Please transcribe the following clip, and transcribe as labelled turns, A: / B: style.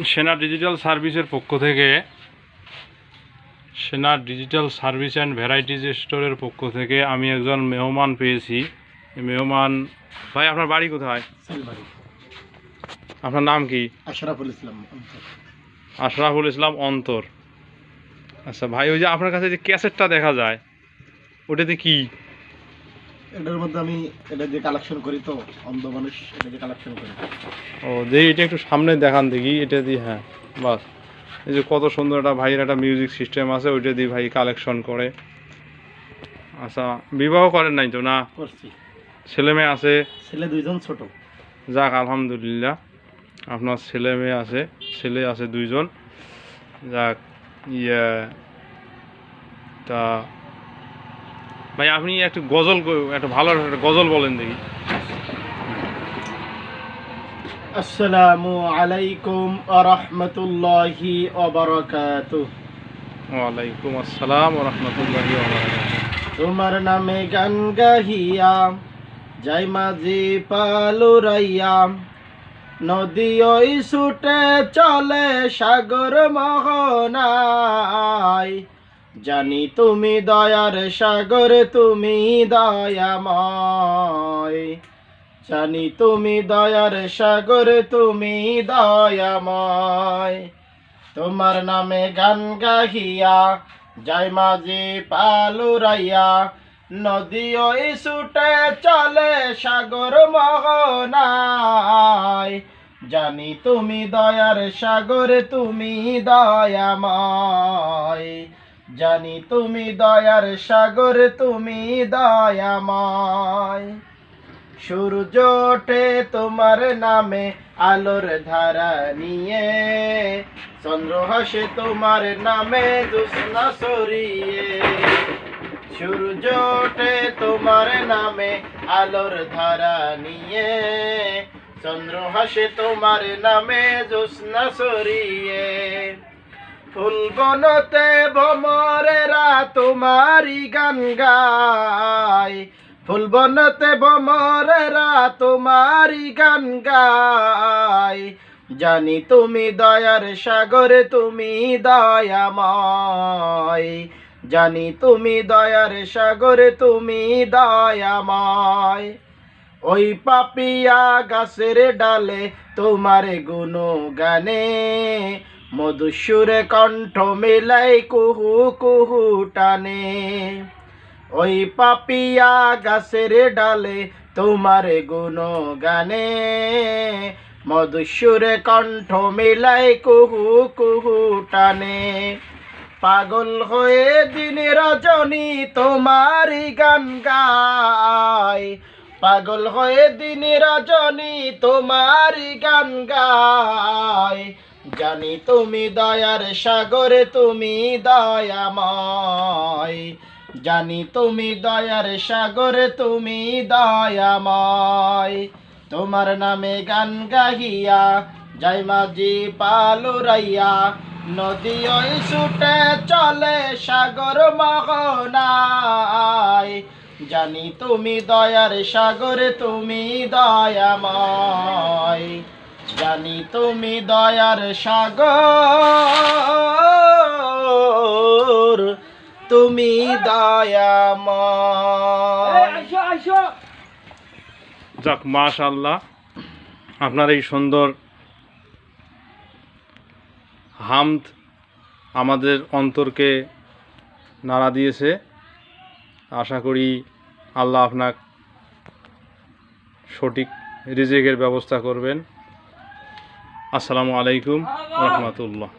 A: সেনা ডিজিটাল সার্ভিসের পক্ষ থেকে, সেনা ডিজিটাল সার্ভিস অ্যান্ড ভ্যারাইটিজ স্টোরের পক্ষ থেকে আমি একজন মেহমান পেয়েছি। মেহমান ভাই, আপনার বাড়ি কোথায়? আপনার নাম কি?
B: আশরাফুল ইসলাম।
A: আশরাফুল ইসলাম অন্তর। আচ্ছা ভাই, ওই যে আপনার কাছে যে ক্যাসেটটা দেখা যায়, ওটাতে কি?
B: এটার মধ্যে আমি এটা দিয়ে কালেকশন করি, তো অন্ধ মানুষ এটা দিয়ে কালেকশন করি।
A: ও দেখি, এটা একটু সামনে দেখান দেখি, এটা দিয়ে। হ্যাঁ বাস, এই যে কত সুন্দর একটা ভাইয়ের একটা মিউজিক সিস্টেম আছে, ওইটা দিয়ে ভাই কালেকশন করে। আচ্ছা, বিবাহ করেন নাই তো? না
B: করছি।
A: ছেলে মেয়ে আছে?
B: ছেলে দুইজন, ছোট।
A: যাক আলহামদুলিল্লাহ, আপনার ছেলে মেয়ে আছে, ছেলে আছে দুইজন। যাক ইয়ে, তা ভাই আপনি একটু গজল, একটা ভালো একটা গজল বলেন দেখি।
B: আসসালামু আলাইকুম ওয়া রাহমাতুল্লাহি ওয়া বারাকাতুহু।
A: ওয়ালাইকুম আসসালাম ওয়া রাহমাতুল্লাহি ওয়া বারাকাতুহু।
B: তোমার নামে গান গাহিয়া যাই মাঝি পালুরাইয়া, নদী ওই ছুটে চলে সাগর মোহনায়, জানি তুমি দয়ার সাগর, তুমি দয়াময়, জানি তুমি দয়ার সাগর, তুমি দয়াময়। তোমার নামে গান গাহিয়া যাই মাঝি পালুরাইয়া, নদী ওই ছুটে চলে সাগর মোহনায়, জানি তুমি দয়ার সাগর, তুমি দয়াময়, জানি তুমি দয়ার সাগর, তুমি দয়াময়। সূর্য ওঠে তোমার নামে আলোর ধারা নিয়ে, চন্দ্র হাসে তোমার নামে জ্যোৎস্না ছড়িয়ে। সূর্য ওঠে তোমার নামে আলোর ধারা নিয়ে, চন্দ্র হাসে তোমার নামে জ্যোৎস্না ছড়িয়ে। ফুল বনতে ভ্রমরেরা তোমারি গান গায়, ফুল বনতে ভ্রমরেরা তোমারি গান গায়, জানি তুমি দয়ার সাগর, তুমি দয়াময়, জানি তুমি দয়ার সাগর, তুমি দয়াময়। ওই পাপিয়া গাছের ডালে তোমার গুণগানে, মধুসুরে কণ্ঠ মিলাই কুহু কুহু টানে। ওই পাপিয়া গাছের ডালে তোমার গুণগানে, মধুসুরে কণ্ঠ মিলাই কুহু কুহু টানে। পাগল হয়ে দিন রজনী তোমারি গান গায়, পাগল হয়ে দিন রজনী তোমারি গান গায়, জানি তুমি দয়ার সাগর, তুমি দয়াময়, জানি তুমি দয়ার সাগর, তুমি দয়াময়। তোমার নামে গান গাহিয়া যাই মাঝি পালুরাইয়া, নদী ওই ছুটে চলে সাগর মোহনায়, জানি তুমি দয়ার সাগর, তুমি দয়াময়, জানি তুমি দয়ার সাগর, তুমি দয়াময়।
A: যাক মাশাআল্লাহ, আপনার এই সুন্দর হামদ আমাদের অন্তরকে নাড়া দিয়েছে। আশা করি আল্লাহ আপনার সঠিক রিজিকের ব্যবস্থা করবেন। আসসালামু আলাইকুম ওয়া রাহমাতুল্লাহ।